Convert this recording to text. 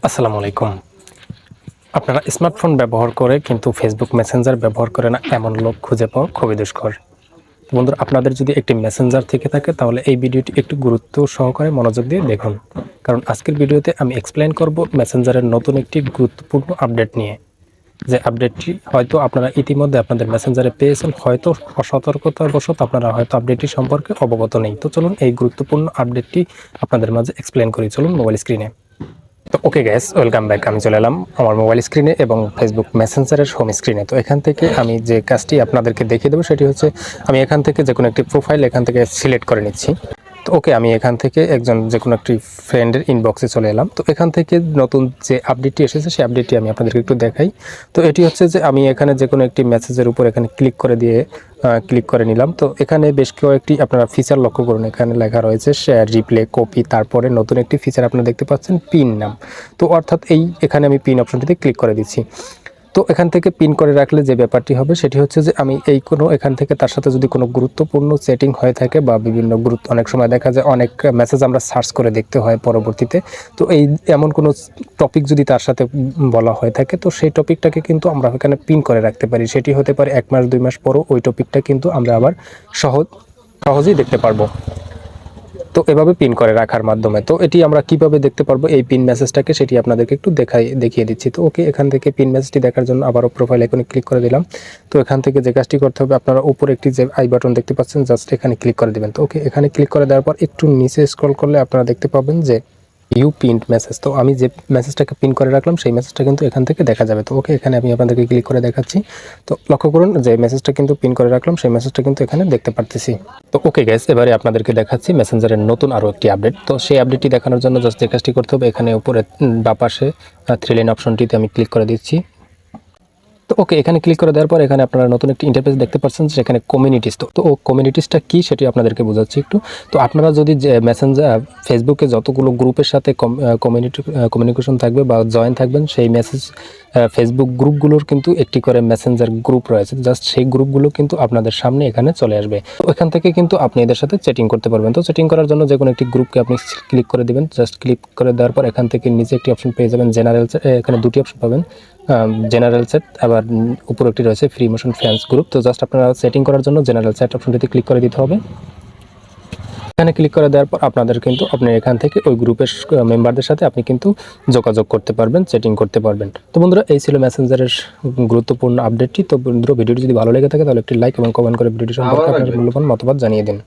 আসসালামু আলাইকুম। আপনারা স্মার্টফোন ব্যবহার করে কিন্তু ফেসবুক মেসেঞ্জার ব্যবহার করে না এমন লোক খুঁজে পাওয়া খুবই দুষ্কর। তো বন্ধুরা, আপনাদের যদি একটি মেসেঞ্জার থেকে থাকে তাহলে এই ভিডিওটি একটু গুরুত্ব সহকারে মনোযোগ দিয়ে দেখুন, কারণ আজকের ভিডিওতে আমি এক্সপ্লেইন করব মেসেঞ্জারের নতুন একটি গুরুত্বপূর্ণ আপডেট নিয়ে। যে আপডেটটি হয়তো আপনারা ইতিমধ্যে আপনাদের মেসেঞ্জারে পেয়েছেন, হয়তো অসতর্কতাবশত আপনারা হয়তো আপডেটটি সম্পর্কে অবগত নেই। তো চলুন এই গুরুত্বপূর্ণ আপডেটটি আপনাদের মাঝে এক্সপ্লেইন করি। চলুন মোবাইল স্ক্রিনে। তো ওকে গ্যাস, ওয়েলকাম ব্যাক। আমি চলে এলাম আমার মোবাইল স্ক্রিনে এবং ফেসবুক মেসেঞ্জারের হোম স্ক্রিনে। তো এখান থেকে আমি যে কাজটি আপনাদেরকে দেখিয়ে দেবো সেটি হচ্ছে আমি এখান থেকে যে কোনো একটি প্রোফাইল এখান থেকে সিলেক্ট করে নিচ্ছি। তো ওকে, আমি এখান থেকে যে কোনো একটি ফ্রেন্ডের ইনবক্সে চলে এলাম। তো এখান থেকে নতুন যে আপডেটটি এসেছে সেই আপডেটটি আমি আপনাদেরকে একটু দেখাই। তো এটি হচ্ছে যে আমি এখানে যে কোনো একটি মেসেজের উপর এখানে ক্লিক করে নিলাম। তো এখানে বেশ কয়েকটি আপনারা ফিচার লক্ষ্য করুন। এখানে লেখা রয়েছে শেয়ার, রিপ্লে, কপি, তারপরে নতুন একটি ফিচার আপনারা দেখতে পাচ্ছেন পিন নাম। তো অর্থাৎ এখানে আমি পিন অপশনটিতে ক্লিক করে দিচ্ছি। তো এখান থেকে পিন করে রাখলে যে ব্যাপারটি হবে সেটি হচ্ছে যে আমি এখান থেকে তার সাথে যদি কোনো গুরুত্বপূর্ণ সেটিং হয়ে থাকে বা অনেক সময় দেখা যায় অনেক মেসেজ আমরা সার্চ করে দেখতে হয় পরবর্তীতে। তো এমন কোনো টপিক যদি তার সাথে বলা হয়ে থাকে তো সেই টপিকটাকে কিন্তু আমরা এখানে পিন করে রাখতে পারি। সেটি হতে পারে 1 মাস 2 মাস পরও ওই টপিকটা কিন্তু আমরা আবার সহজেই দেখতে পারবো। তো এভাবে পিন করে রাখার মাধ্যমে তো এটি আমরা কিভাবে দেখতে পারবো এই পিন মেসেজটাকে সেটি আপনাদেরকে একটু দেখিয়ে দিচ্ছি। তো ওকে, এখান থেকে পিন মেসেজটি দেখার জন্য আবারও প্রোফাইল আইকনে ক্লিক করে দিলাম। তো এখান থেকে যে কাজটি করতে হবে, আপনারা উপরে একটি যে আই বাটন দেখতে পাচ্ছেন, জাস্ট এখানে ক্লিক করে দিবেন। তো ওকে, এখানে ক্লিক করে দেওয়ার পর একটু নিচে স্ক্রল করলে আপনারা দেখতে পাবেন যে ইউ পিন্ড মেসেজ। তো আমি যে মেসেজটাকে পিন করে রাখলাম সেই মেসেজটা কিন্তু এখান থেকে দেখা যাবে। তো ওকে, এখানে আমি আপনাদেরকে ক্লিক করে দেখাচ্ছি। তো লক্ষ্য করুন যে মেসেজটা কিন্তু পিন করে রাখলাম সেই মেসেজটা কিন্তু এখানে দেখতে পারতেছি। তো ওকে গাইস, এবারে আপনাদেরকে দেখাচ্ছি মেসেঞ্জারের নতুন আরও একটি আপডেট। তো সেই আপডেটটি দেখানোর জন্য জাস্ট যে কাজটি করতে হবে, এখানে উপরে বাঁ পাশে 3 লাইন অপশনটিতে আমি ক্লিক করে দিচ্ছি। তো ওকে, এখানে ক্লিক করে দেওয়ার পর এখানে আপনারা নতুন একটি ইন্টারফেস দেখতে পাচ্ছেন, সেখানে কমিউনিটিস। তো কমিউনিটিসটা কি সেটি আপনাদেরকে বোঝাচ্ছি একটু। তো আপনারা যদি যে মেসেঞ্জার ফেসবুকে যতগুলো গ্রুপের সাথে কমিউনিকেশন থাকবে বা জয়েন থাকবেন, সেই ফেসবুক গ্রুপগুলোর কিন্তু একটি করে মেসেঞ্জার গ্রুপ রয়েছে। জাস্ট সেই গ্রুপগুলো কিন্তু আপনাদের সামনে এখানে চলে আসবে। তো এখান থেকে কিন্তু আপনি এদের সাথে চ্যাটিং করতে পারবেন। তো চ্যাটিং করার জন্য যে কোনো একটি গ্রুপকে আপনি ক্লিক করে দিবেন। জাস্ট ক্লিক করে দেওয়ার পর এখান থেকে নিচে একটি অপশন পেয়ে যাবেন জেনারেল। এখানে দুটি অপশন পাবেন, জেনারেল চ্যাট, আবার উপরে একটি রয়েছে ফ্রি মোশন ফ্যান্স গ্রুপ। তো জাস্ট আপনারা সেটিং করার জন্য জেনারেল চ্যাট অপশনটিতে ক্লিক করে দিতে হবে। এখানে ক্লিক করে দেওয়ার পর আপনি এখান থেকে ওই গ্রুপের মেম্বারদের সাথে আপনি কিন্তু যোগাযোগ করতে পারবেন, সেটিং করতে পারবেন। তো বন্ধুরা, এই ছিল মেসেঞ্জারের গুরুত্বপূর্ণ আপডেটটি। তো বন্ধুরা, ভিডিওটি যদি ভালো লেগে থাকে তাহলে একটি লাইক এবং কমেন্ট করে ভিডিওটি সম্পর্কে আপনার মূল্যবান মতামত জানিয়ে দিন।